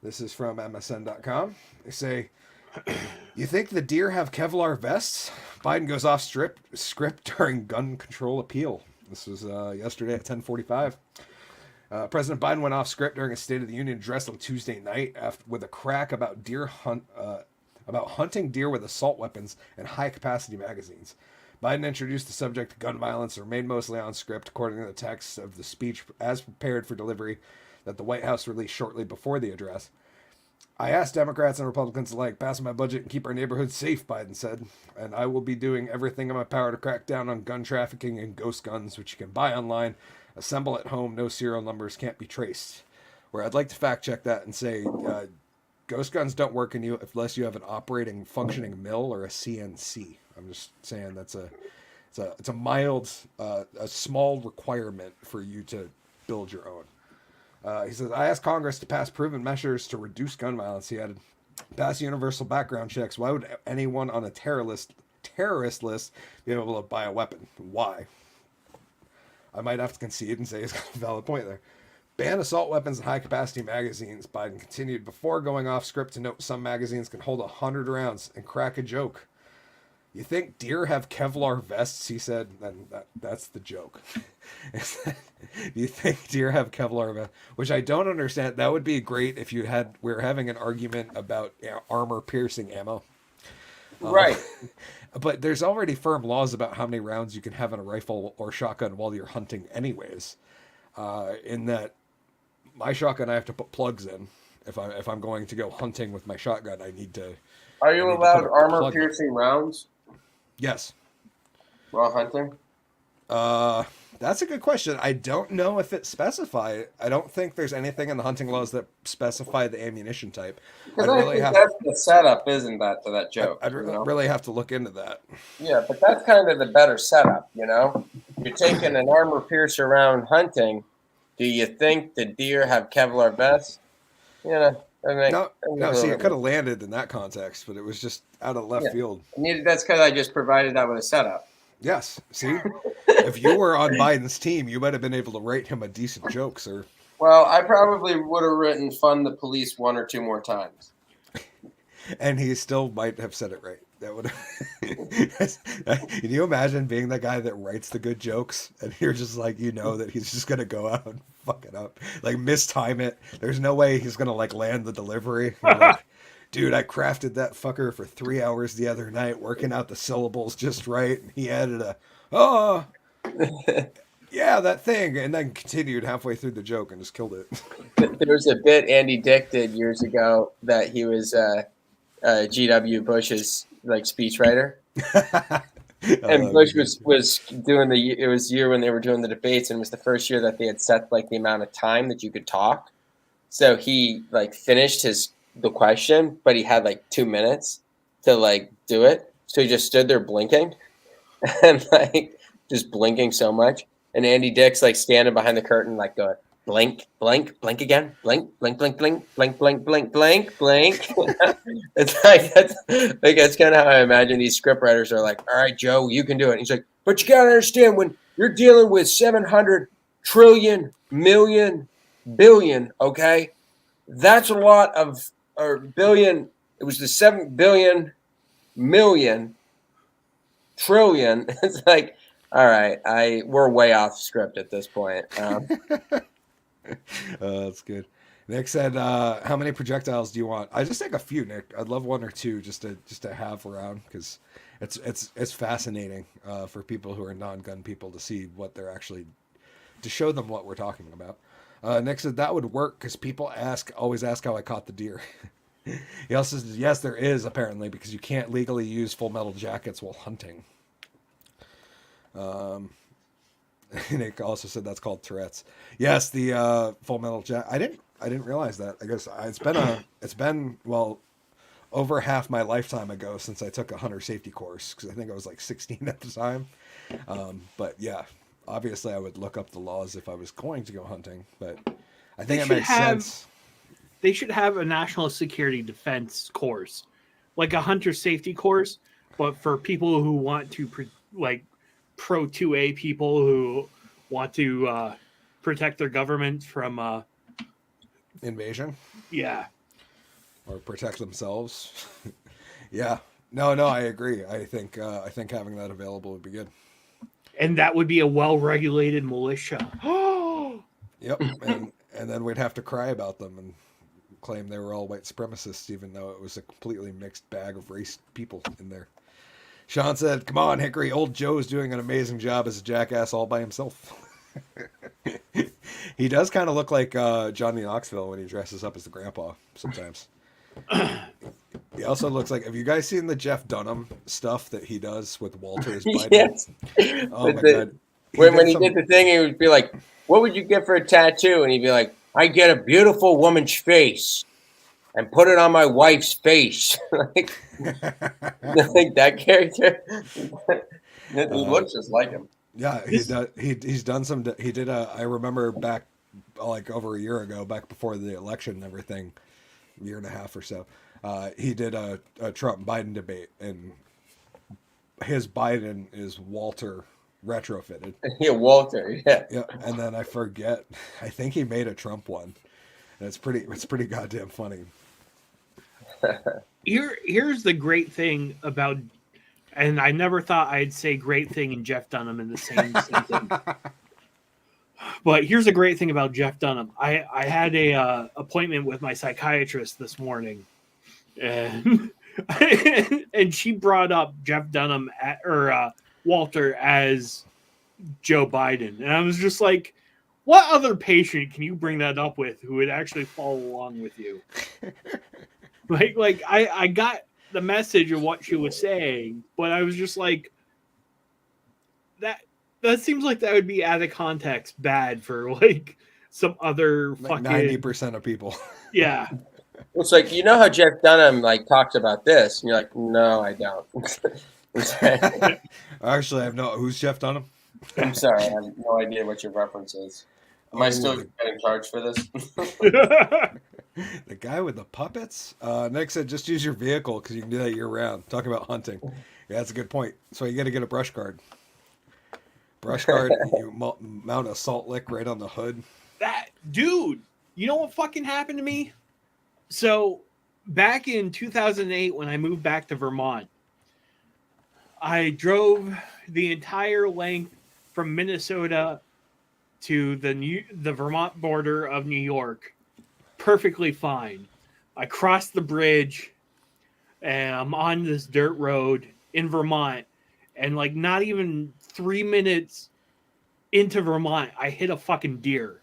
S1: This is from MSN.com. They say, "You think the deer have Kevlar vests?" Biden goes off script during gun control appeal. This was yesterday at 10:45. President Biden went off script during a State of the Union address on Tuesday night with a crack about about hunting deer with assault weapons and high-capacity magazines. Biden introduced the subject of gun violence and remained mostly on script, according to the text of the speech as prepared for delivery that the White House released shortly before the address. "I asked Democrats and Republicans alike, pass my budget and keep our neighborhoods safe," Biden said, "and I will be doing everything in my power to crack down on gun trafficking and ghost guns, which you can buy online, assemble at home, no serial numbers, can't be traced." Where I'd like to fact check that and say, ghost guns don't work in you unless you have an operating, functioning mill or a CNC. I'm just saying it's a mild, a small requirement for you to build your own. He says, "I asked Congress to pass proven measures to reduce gun violence." He added, "Pass universal background checks. Why would anyone on a terrorist list be able to buy a weapon? Why?" I might have to concede and say he's got a valid point there. "Ban assault weapons and high-capacity magazines," Biden continued before going off script to note some magazines can hold 100 rounds and crack a joke. "You think deer have Kevlar vests?" he said. Then that's the joke. "Do you think deer have Kevlar vests?" Which I don't understand. That would be great if we're having an argument about armor-piercing ammo.
S3: Right.
S1: But there's already firm laws about how many rounds you can have in a rifle or shotgun while you're hunting anyways. In that my shotgun, I have to put plugs in. If I'm going to go hunting with my shotgun, I need to...
S3: Are you allowed armor-piercing rounds?
S1: Yes.
S3: While hunting?
S1: That's a good question. I don't know if it's specified. I don't think there's anything in the hunting laws that specify the ammunition type.
S3: Because I think that's the setup, isn't that, to that joke?
S1: I'd really have to look into that.
S3: Yeah, but that's kind of the better setup, you know? You're taking an armor piercer around hunting. Do you think the deer have Kevlar vests? You know,
S1: no. See, it could have landed in that context, but it was just out of left field.
S3: That's because I just provided that with a setup.
S1: Yes. See, if you were on Biden's team, you might have been able to write him a decent joke, sir.
S3: Well, I probably would have written "fund the police" 1 or 2 more times.
S1: And he still might have said it right. That would. Can you imagine being the guy that writes the good jokes, and you're just like, that he's just gonna go out and fuck it up, like mistime it. There's no way he's gonna land the delivery. Like, "Dude, I crafted that fucker for 3 hours the other night, working out the syllables just right." And he added yeah, that thing, and then continued halfway through the joke and just killed it.
S3: There was a bit Andy Dick did years ago that he was G.W. Bush's speechwriter. And Bush was doing it was the year when they were doing the debates, and it was the first year that they had set the amount of time that you could talk. So he finished the question, but he had 2 minutes to do it. So he just stood there blinking and just blinking so much. And Andy Dick's standing behind the curtain, going, "Blink, blink, blink again, blink, blink, blink, blink, blink, blink, blink, blink, blink." That's kind of how I imagine these scriptwriters are like, "All right, Joe, you can do it." And he's like, "But you gotta understand, when you're dealing with 700 trillion, million, billion, okay, that's a lot of, or billion. It was the 7 billion, million, trillion." It's all right, we're way off script at this point.
S1: That's good. Nick said, "How many projectiles do you want?" I just take a few, Nick. I'd love 1 or 2 just to have around, because it's fascinating for people who are non-gun people to see what they're actually, to show them what we're talking about. Nick said that would work because people always ask how I caught the deer. He also says, yes, there is apparently, because you can't legally use full metal jackets while hunting. Nick also said that's called Tourette's. Yes, the full metal jacket. I didn't realize that. I guess it's been over half my lifetime ago since I took a hunter safety course, because I think I was 16 at the time. But yeah, obviously I would look up the laws if I was going to go hunting. But I think it makes sense.
S2: they should have a national security defense course, like a hunter safety course, but for people who want to pro 2A people who want to protect their government from
S1: Invasion.
S2: Yeah.
S1: Or protect themselves. Yeah. No, I agree. I think having that available would be good.
S2: And that would be a well-regulated militia.
S1: Yep. And then we'd have to cry about them and claim they were all white supremacists, even though it was a completely mixed bag of race people in there. Sean said, "Come on, Hickory. Old Joe's doing an amazing job as a jackass all by himself." He does kind of look like Johnny Knoxville when he dresses up as the grandpa sometimes. He also looks like. Have you guys seen the Jeff Dunham stuff that he does with Walter's Biden?
S3: Yes.
S1: Oh my god!
S3: When he did the thing, he would be like, "What would you get for a tattoo?" And he'd be like, "I get a beautiful woman's face and put it on my wife's face." like that character. It looks just like him.
S1: Yeah, he's done some. He did I remember back like over a year ago, back before the election and everything, a year and a half or so. He did a Trump Biden debate, and his Biden is Walter retrofitted.
S3: Yeah, Walter. Yeah.
S1: Yeah, and then I forget. I think he made a Trump one, and it's pretty goddamn funny.
S2: Here's the great thing about, and I never thought I'd say great thing and Jeff Dunham in the same sentence. But here's a great thing about Jeff Dunham. I had a appointment with my psychiatrist this morning, and and she brought up Jeff Dunham or Walter as Joe Biden, and I was just like, what other patient can you bring that up with who would actually follow along with you? like I got the message of what she was saying, but I was just like, that seems like that would be out of context bad for like some other
S1: like
S2: fucking
S1: 90% of people.
S2: Yeah.
S3: It's like, you know how Jeff Dunham like talks about this, and you're like, no, I don't.
S1: Actually, I have no. Who's Jeff Dunham?
S3: I'm sorry, I have no idea what your reference is. Am I still getting charged for this?
S1: The guy with the puppets? Nick said, just use your vehicle because you can do that year round. Talking about hunting. Yeah, that's a good point. So you got to get a brush guard. Brush guard, you mount a salt lick right on the hood.
S2: That dude, you know what fucking happened to me? So back in 2008, when I moved back to Vermont, I drove the entire length from Minnesota to the Vermont border of New York perfectly fine. I crossed the bridge and I'm on this dirt road in Vermont, and like not even 3 minutes into Vermont, I hit a fucking deer.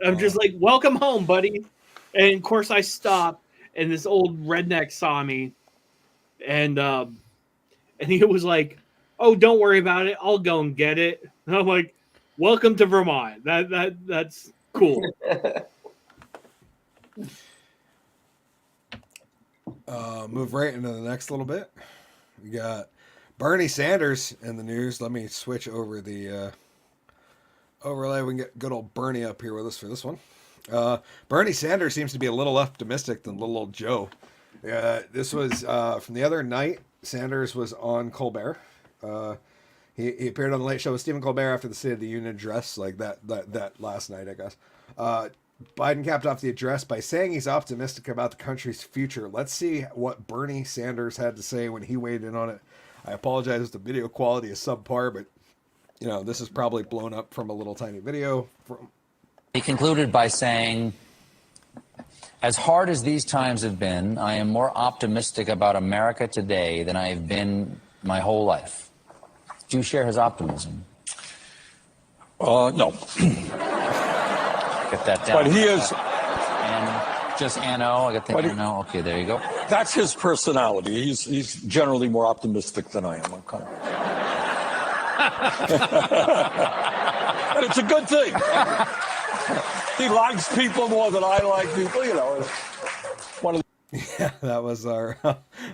S2: I'm just like, welcome home, buddy. And of course I stopped, and this old redneck saw me, and he was like, oh, don't worry about it, I'll go and get it. And I'm like, welcome to Vermont. That's cool.
S1: Move right into the next little bit. We got Bernie Sanders in the news. Let me switch over the overlay. We can get good old Bernie up here with us for this one. Bernie Sanders seems to be a little optimistic than little old Joe. This was from the other night. Sanders was on Colbert. He appeared on the Late Show with Stephen Colbert after the State of the Union address, like that last night, I guess. Biden capped off the address by saying he's optimistic about the country's future. Let's see what Bernie Sanders had to say when he weighed in on it. I apologize if the video quality is subpar, but you know, this is probably blown up from a little tiny video.
S4: He concluded by saying, as hard as these times have been, I am more optimistic about America today than I have been my whole life. Do you share his optimism?
S5: No.
S4: Get that down.
S5: But he is.
S4: And just N-O. I got the N-O. Okay, there you go.
S5: That's his personality. He's generally more optimistic than I am. Okay. And it's a good thing. He likes people more than I like people, you know.
S1: Yeah, that was our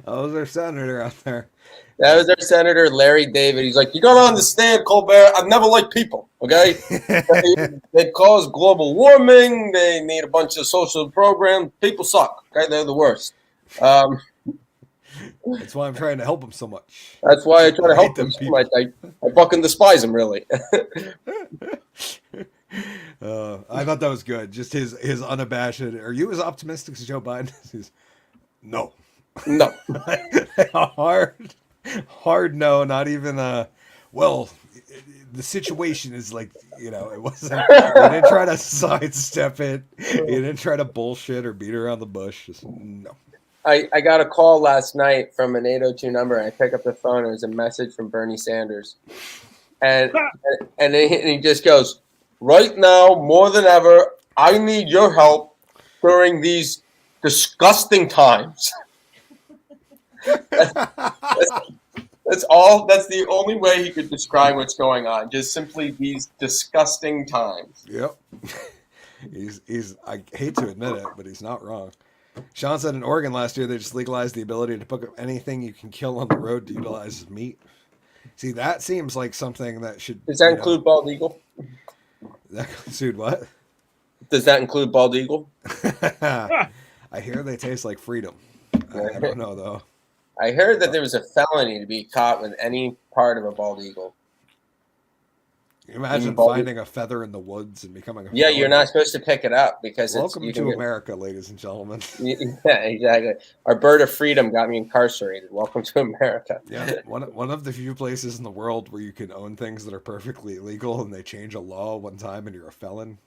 S1: Oh, was our senator out there.
S3: That was our Senator Larry David. He's like, you gotta understand, Colbert, I've never liked people, okay? They cause global warming. They need a bunch of social programs. People suck, okay? They're the worst.
S1: That's why I'm trying to help him so much.
S3: That's why I try to
S1: I hate
S3: help them
S1: them
S3: so
S1: people.
S3: much. I fucking despise them, really.
S1: I thought that was good. Just his unabashed. Are you as optimistic as Joe Biden? He's no.
S3: No.
S1: hard no. Not even well, the situation is like, it wasn't. He didn't try to sidestep it. He didn't try to bullshit or beat around the bush. Just no.
S3: I got a call last night from an 802 number, and I pick up the phone. It was a message from Bernie Sanders. And he just goes, right now, more than ever, I need your help during these disgusting times. That's all. That's the only way he could describe what's going on. Just simply these disgusting times.
S1: Yep. He's I hate to admit it, but he's not wrong. Sean said in Oregon last year they just legalized the ability to pick up anything you can kill on the road to utilize as meat. See, that seems like something that should.
S3: Does that include bald eagle?
S1: That include what?
S3: Does that include bald eagle?
S1: I hear they taste like freedom. I don't know though.
S3: I heard that there was a felony to be caught with any part of a bald eagle.
S1: Can you imagine finding a feather in the woods and becoming a
S3: Yeah,
S1: felon?
S3: you're not supposed to pick it up because
S1: Welcome to America, ladies and gentlemen.
S3: Yeah, exactly. Our bird of freedom got me incarcerated. Welcome to America.
S1: Yeah, one of the few places in the world where you can own things that are perfectly illegal, and they change a law one time, and you're a felon.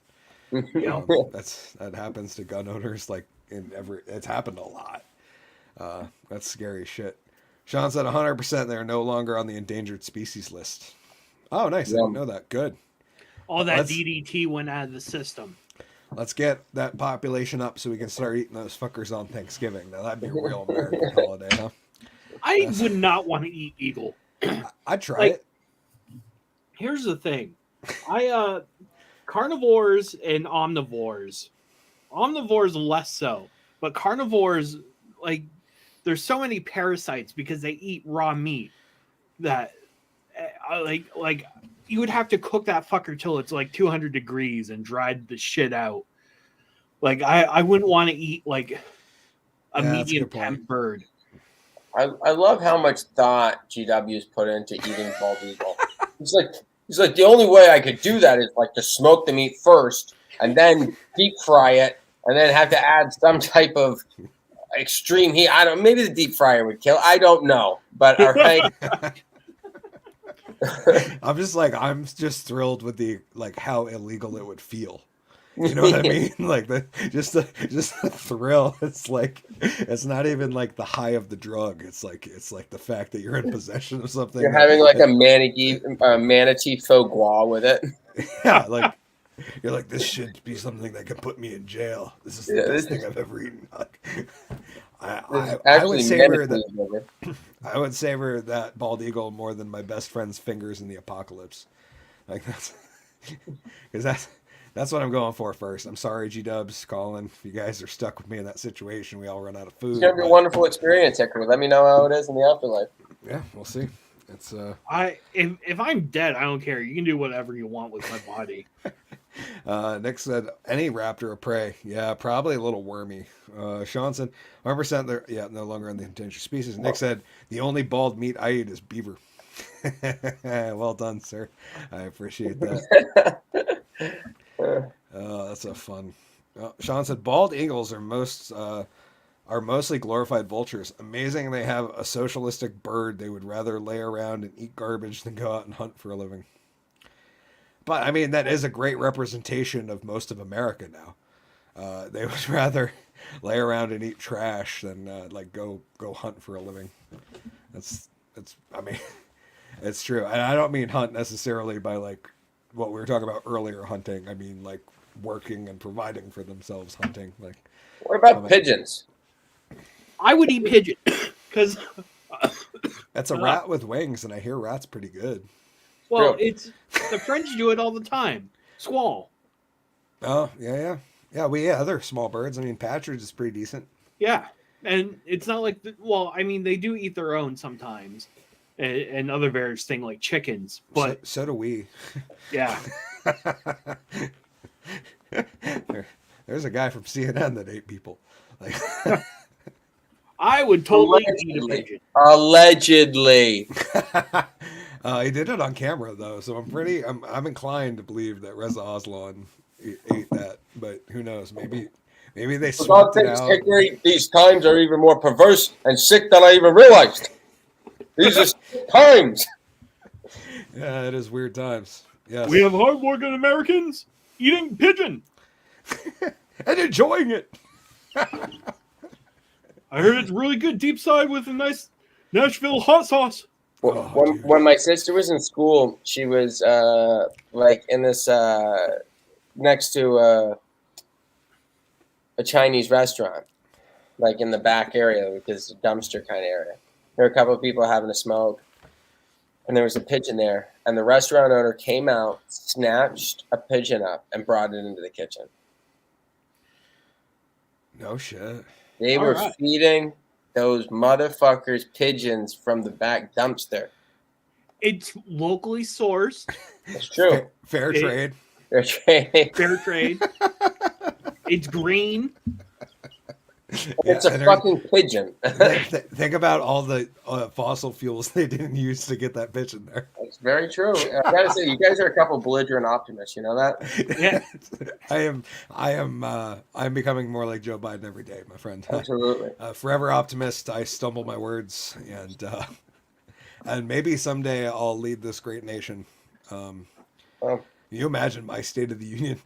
S1: That happens to gun owners it's happened a lot. That's scary shit. Sean said 100% they're no longer on the endangered species list. Oh, nice. I didn't know that. Good.
S2: All that DDT went out of the system.
S1: Let's get that population up so we can start eating those fuckers on Thanksgiving. Now, that'd be a real American holiday, huh?
S2: I would not want to eat eagle.
S1: I'd try it.
S2: Here's the thing. Carnivores and omnivores less so, but carnivores, there's so many parasites because they eat raw meat that you would have to cook that fucker till it's 200 degrees and dried the shit out. I wouldn't want to eat a medium temp bird.
S3: I love how much thought GW's put into eating bald eagle. He's like the only way I could do that is to smoke the meat first and then deep fry it and then have to add some type of extreme heat. I don't. Maybe the deep fryer would kill. I don't know, but
S1: I'm just thrilled with the how illegal it would feel. You know what I mean? Just the thrill. It's not even the high of the drug. It's the fact that you're in possession of something.
S3: You're having a manatee faux gras with it.
S1: Yeah, you're this should be something that could put me in jail. This is the best thing I've ever eaten. I would savor that bald eagle more than my best friend's fingers in the apocalypse. That's what I'm going for first. I'm sorry, G-Dubs, Collen. If you guys are stuck with me in that situation, we all run out of food.
S3: It's gonna be a wonderful experience, Hickory. Let me know how it is in the afterlife.
S1: Yeah, we'll see. It's
S2: if I'm dead, I don't care. You can do whatever you want with my body.
S1: Nick said any raptor of prey. Yeah, probably a little wormy. Sean said 100% they're no longer in the endangered species. Nick said the only bald meat I eat is beaver. Well done, sir. I appreciate that. That's a fun. Sean said bald eagles are mostly glorified vultures. Amazing they have a socialistic bird they would rather lay around and eat garbage than go out and hunt for a living. But I mean, that is a great representation of most of America now. They would rather lay around and eat trash than go hunt for a living. I mean, it's true. And I don't mean hunt necessarily by what we were talking about earlier, hunting. I mean working and providing for themselves, hunting.
S3: What about pigeons?
S2: I would eat pigeon because
S1: that's a rat with wings, and I hear rat's pretty good.
S2: Well, it's the French do it all the time. Squall.
S1: Oh yeah. We other small birds. I mean, partridge is pretty decent.
S2: Yeah. And it's not like, well, I mean, they do eat their own sometimes, and other various things like chickens. But
S1: so do we.
S2: yeah,
S1: There's a guy from CNN that ate people. Like,
S2: I would totally eat a pigeon.
S3: Allegedly.
S1: he did it on camera though, so I'm inclined to believe that Reza Aslan ate that, but who knows? Maybe they
S3: With all
S1: swapped it
S3: things
S1: out.
S3: Hickory, these times are even more perverse and sick than I even realized. These are sick times.
S1: Yeah, it is weird times. Yes,
S2: We have hardworking Americans eating pigeon.
S1: and enjoying it.
S2: I heard it's really good deep side with a nice Nashville hot sauce.
S3: When my sister was in school, she was like in this next to a Chinese restaurant, like in the back area, which is a dumpster kind of area. There were a couple of people having a smoke, and there was a pigeon there. And the restaurant owner came out, snatched a pigeon up, and brought it into the kitchen.
S1: No shit.
S3: They
S2: All
S3: were
S2: right.
S3: feeding those motherfuckers pigeons from the back dumpster.
S2: It's locally sourced,
S3: It's true.
S1: Fair
S2: It-
S1: trade.
S3: They're trading.
S2: fair trade. It's green.
S3: It's
S1: and
S3: a
S1: they're-
S3: fucking pigeon.
S1: Think about all the fossil fuels they didn't use to get that pigeon there.
S3: It's very true. I gotta say, you guys are a couple belligerent optimists. You know that?
S2: Yeah.
S1: I'm becoming more like Joe Biden every day, my friend.
S3: Absolutely.
S1: Forever optimist. I stumble my words, and maybe someday I'll lead this great nation.
S3: Oh.
S1: Can you imagine my State of the Union?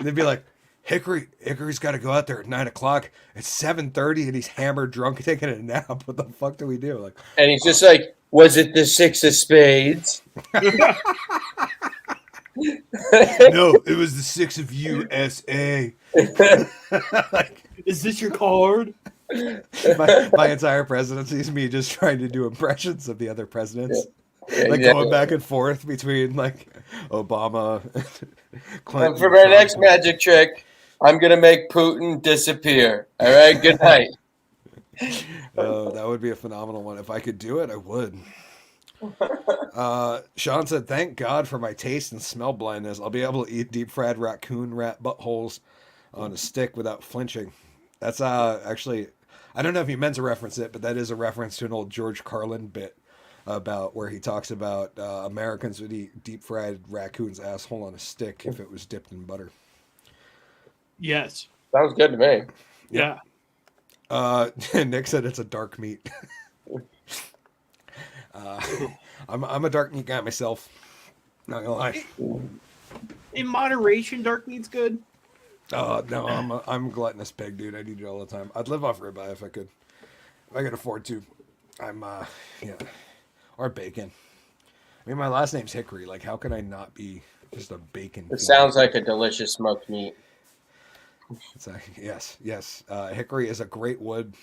S1: They'd be like, Hickory's got to go out there at 9:00. It's 7:30, and he's hammered, drunk, taking a nap. What the fuck do we do? Like,
S3: And he's just like, was it the six of spades?
S1: no, it was the 6 of USA. Like,
S2: Is this your card?
S1: my entire presidency is me just trying to do impressions of the other presidents.
S3: Yeah,
S1: Like
S3: exactly.
S1: going back and forth between like Obama, Clinton.
S3: And for my next magic trick, I'm gonna make Putin disappear. All right, good night.
S1: That would be a phenomenal one. If I could do it, I would. Sean said, "Thank God for my taste and smell blindness. I'll be able to eat deep fried raccoon rat buttholes on a stick without flinching." That's actually, I don't know if you meant to reference it, but that is a reference to an old George Carlin bit about where he talks about Americans would eat deep fried raccoon's asshole on a stick if it was dipped in butter.
S2: Yes.
S3: Sounds good to me.
S2: Yeah.
S1: Nick said it's a dark meat. I'm a dark meat guy myself. Not gonna lie.
S2: In moderation, dark meat's good.
S1: No, I'm a gluttonous pig, dude. I'd eat it all the time. I'd live off ribeye if I could. If I could afford to. Yeah. Or bacon. I mean, my last name's Hickory. Like, how can I not be just a bacon?
S3: It sounds like a delicious smoked meat.
S1: It's yes. Hickory is a great wood.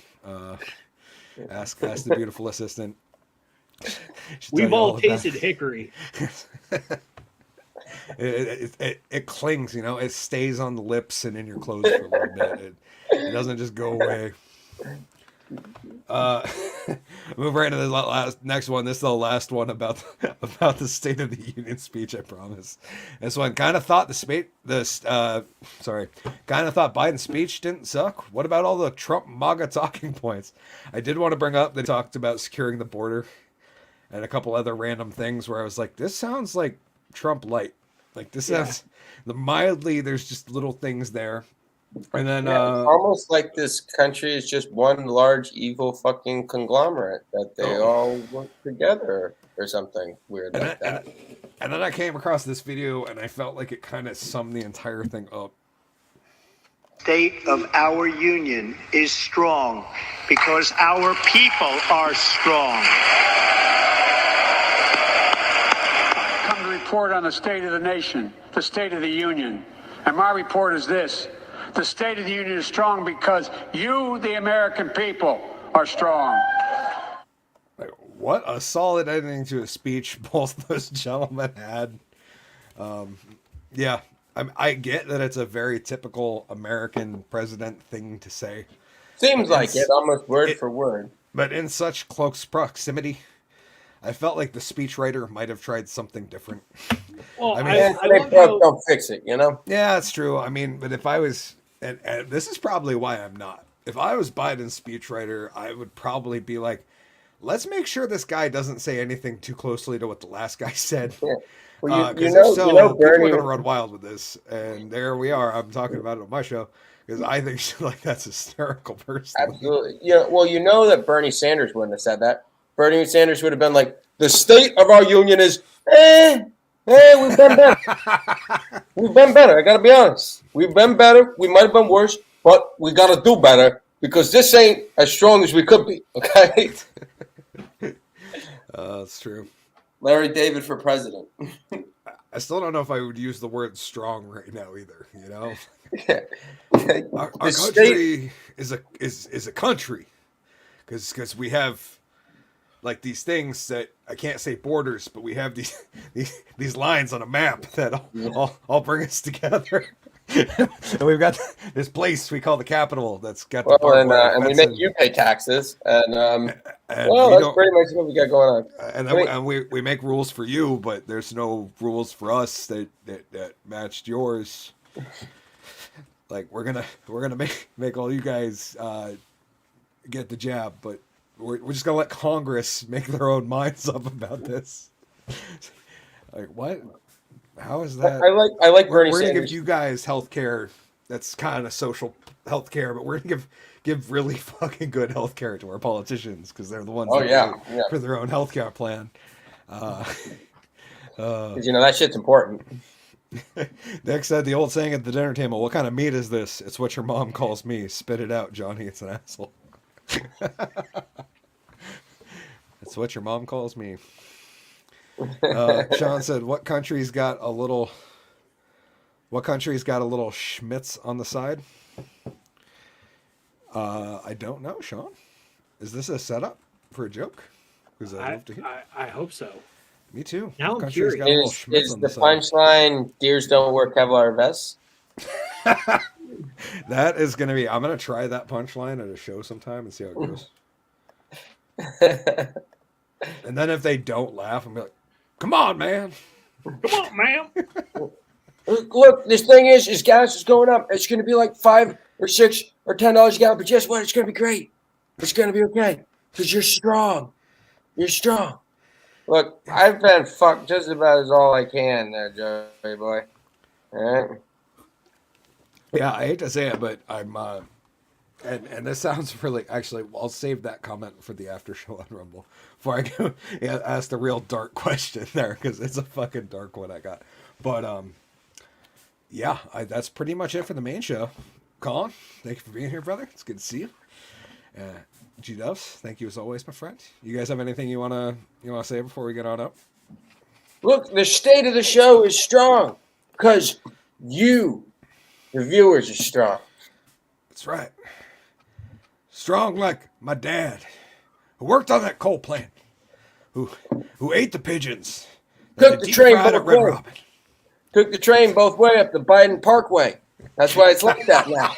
S1: Ask the beautiful assistant. She'll tell
S2: We've
S1: you
S2: all
S1: about
S2: tasted hickory.
S1: it clings, you know. It stays on the lips and in your clothes for a little bit. It doesn't just go away. Move right into the next one. This is the last one about the State of the Union speech. I promise. This one kind of thought Biden's speech didn't suck. What about all the Trump MAGA talking points? I did want to bring up that he talked about securing the border and a couple other random things where I was like, this sounds like Trump light. Like this sounds mildly. There's just little things there. And then
S3: It's almost like this country is just one large evil fucking conglomerate that they all work together or something weird like that.
S1: And then I came across this video and I felt like it kind of summed the entire thing up.
S6: State of our union is strong because our people are strong.
S7: Come to report on the state of the nation, the state of the union. And my report is this. The State of the Union is strong because you, the American people, are strong.
S1: Like, what a solid ending to a speech both those gentlemen had. I get that it's a very typical American president thing to say.
S3: Seems
S1: But
S3: like it, almost word for word.
S1: But in such close proximity, I felt like the speechwriter might have tried something different.
S2: Well,
S1: I mean,
S3: And
S2: I
S3: they
S2: love how
S3: don't fix it, you know?
S1: yeah, it's true. I mean, but if I was, and this is probably why I'm not. If I was Biden's speechwriter, I would probably be like, let's make sure this guy doesn't say anything too closely to what the last guy said.
S3: Yeah. Well,
S1: Because if so, people
S3: Bernie.
S1: are going to run wild with this. And there we are. I'm talking about it on my show because I think like that's hysterical personally.
S3: Absolutely. Yeah. Well, you know that Bernie Sanders wouldn't have said that. Bernie Sanders would have been like, the state of our union is, we've been better. We've been better. I got to be honest. We've been better. We might have been worse, but we got to do better because this ain't as strong as we could be. Okay.
S1: That's true.
S3: Larry David for president.
S1: I still don't know if I would use the word strong right now either. You know,
S3: Yeah.
S1: our
S3: The
S1: country is a country because we have like these things that I can't say borders, but we have these lines on a map that all bring us together. And we've got this place we call the capital that's got the
S3: and we make you pay taxes, and well, that's pretty much what we got going on.
S1: And we make rules for you, but there's no rules for us that matched yours. Like we're gonna make all you guys get the jab, but we're just gonna let Congress make their own minds up about this. Like what? How is that?
S3: I like Bernie
S1: We're gonna
S3: Sanders.
S1: give you guys health care that's kind of social health care, but we're gonna give really fucking good health care to our politicians because they're the ones that pay for their own health care plan.
S3: Because that shit's important.
S1: Nick said the old saying at the dinner table, "What kind of meat is this? It's what your mom calls me. Spit it out, Johnny. It's an asshole." That's what your mom calls me. Sean said, "What country's got a little Schmitz on the side?" I don't know, Sean. Is this a setup for a joke? Because I'd love to hear.
S2: I hope so.
S1: Me too.
S2: Now I'm
S1: Country's
S2: curious.
S1: got a little
S3: Is
S1: Schmitz on
S3: the
S1: side.
S3: punchline deers don't wear Kevlar vests?
S1: That is going to be. I'm going to try that punchline at a show sometime and see how it goes. And then if they don't laugh, I'm like, "Come on, man!
S2: Come on, man."
S3: Look, this thing is gas is going up. It's going to be like $5 or $6 or $10 a gallon, but guess what? It's going to be great. It's going to be okay because you're strong. You're strong. Look, I've been fucked just about as all I can there, Joey boy. All right.
S1: Yeah, I hate to say it, but I'm and this sounds really actually I'll save that comment for the after show on Rumble before I go ask the real dark question there because it's a fucking dark one I got. But yeah, that's pretty much it for the main show. Collen, thank you for being here, brother. It's good to see you. G-Dubs, thank you as always, my friend. You guys have anything you wanna say before we get on up?
S3: Look, the state of the show is strong because you, the viewers, are strong.
S1: That's right. Strong like my dad, who worked on that coal plant, who ate the pigeons,
S3: Took the train
S1: deep-fried at
S3: both
S1: Red
S3: ways.
S1: Robin.
S3: Took the train both way up the Biden Parkway. That's why it's like that now.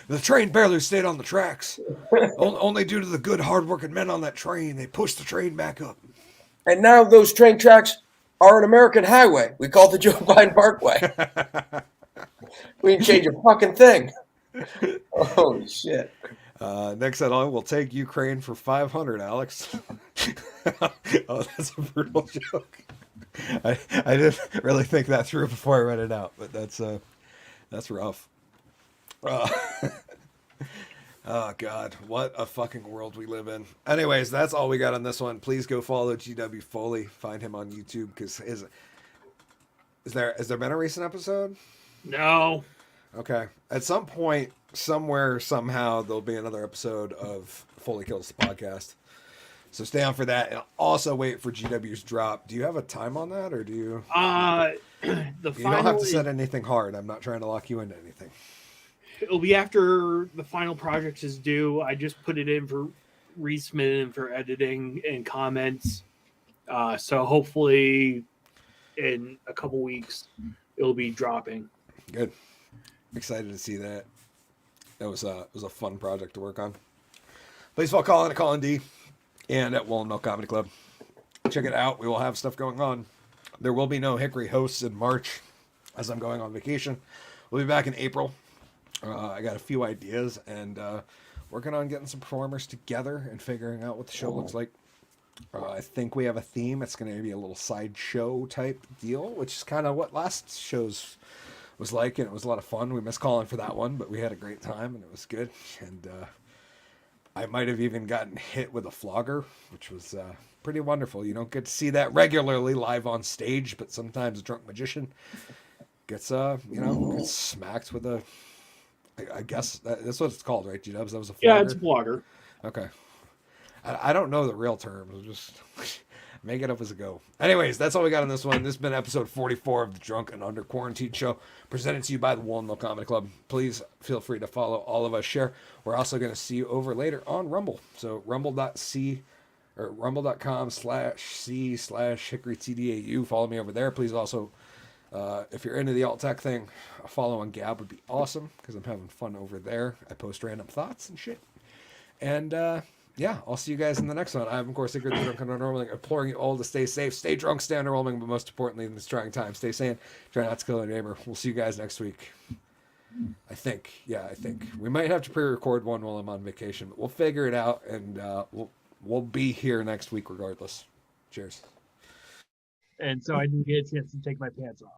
S1: The train barely stayed on the tracks. Only due to the good, hard-working men on that train. They pushed the train back up.
S3: And now those train tracks are an American highway. We call it the Joe Biden Parkway. We didn't change a fucking thing. Holy shit.
S1: Nick said, "I will take Ukraine for 500, Alex." Oh, that's a brutal joke. I didn't really think that through before I read it out, but that's rough. Oh God, what a fucking world we live in. Anyways, that's all we got on this one. Please go follow GW Foley. Find him on YouTube because has there been a recent episode?
S2: No.
S1: Okay. At some point, somewhere, somehow, there'll be another episode of Foley Kills the Podcast. So stay on for that, and also wait for GW's drop. Do you have a time on that, or do you?
S2: The
S1: You
S2: final
S1: don't have to set anything hard. I'm not trying to lock you into anything.
S2: It'll be after the final project is due. I just put it in for resubmitted and for editing and comments. So hopefully in a couple weeks it'll be dropping.
S1: Good. Excited to see that. it was a fun project to work on. Please follow Collen at Collen D and at Woolen Milk Comedy Club. Check it out. We will have stuff going on. There will be no Hickory hosts in March as I'm going on vacation. We'll be back in April. I got a few ideas and working on getting some performers together and figuring out what the show looks like. I think we have a theme. It's going to be a little sideshow type deal, which is kind of what last show's was like, and it was a lot of fun. We missed Collen for that one, but we had a great time and it was good. And I might have even gotten hit with a flogger, which was pretty wonderful. You don't get to see that regularly live on stage, but sometimes a drunk magician gets gets smacked with a. I guess that's what it's called, right, G-Dubs? That was a flogger?
S2: Yeah, it's a blogger.
S1: Okay. I don't know the real terms. I'll just make it up as I go. Anyways, that's all we got on this one. This has been episode 44 of the Drunk and Under Quarantine Show, presented to you by the Woolen Milk Comedy Club. Please feel free to follow all of us, share. We're also going to see you over later on Rumble. So rumble.com/c/HickoryTDAU. Follow me over there. Please also, if you're into the alt tech thing, a follow on Gab would be awesome because I'm having fun over there. I post random thoughts and shit. And yeah, I'll see you guys in the next one. I'm, of course, Hickory the Drunk and Underwhelming, imploring you all to stay safe, stay drunk, stay underwhelming, but most importantly in this trying time, stay sane. Try not to kill your neighbor. We'll see you guys next week. I think. We might have to pre-record one while I'm on vacation, but we'll figure it out, and we'll be here next week regardless. Cheers.
S2: And so I didn't get a chance to take my pants off.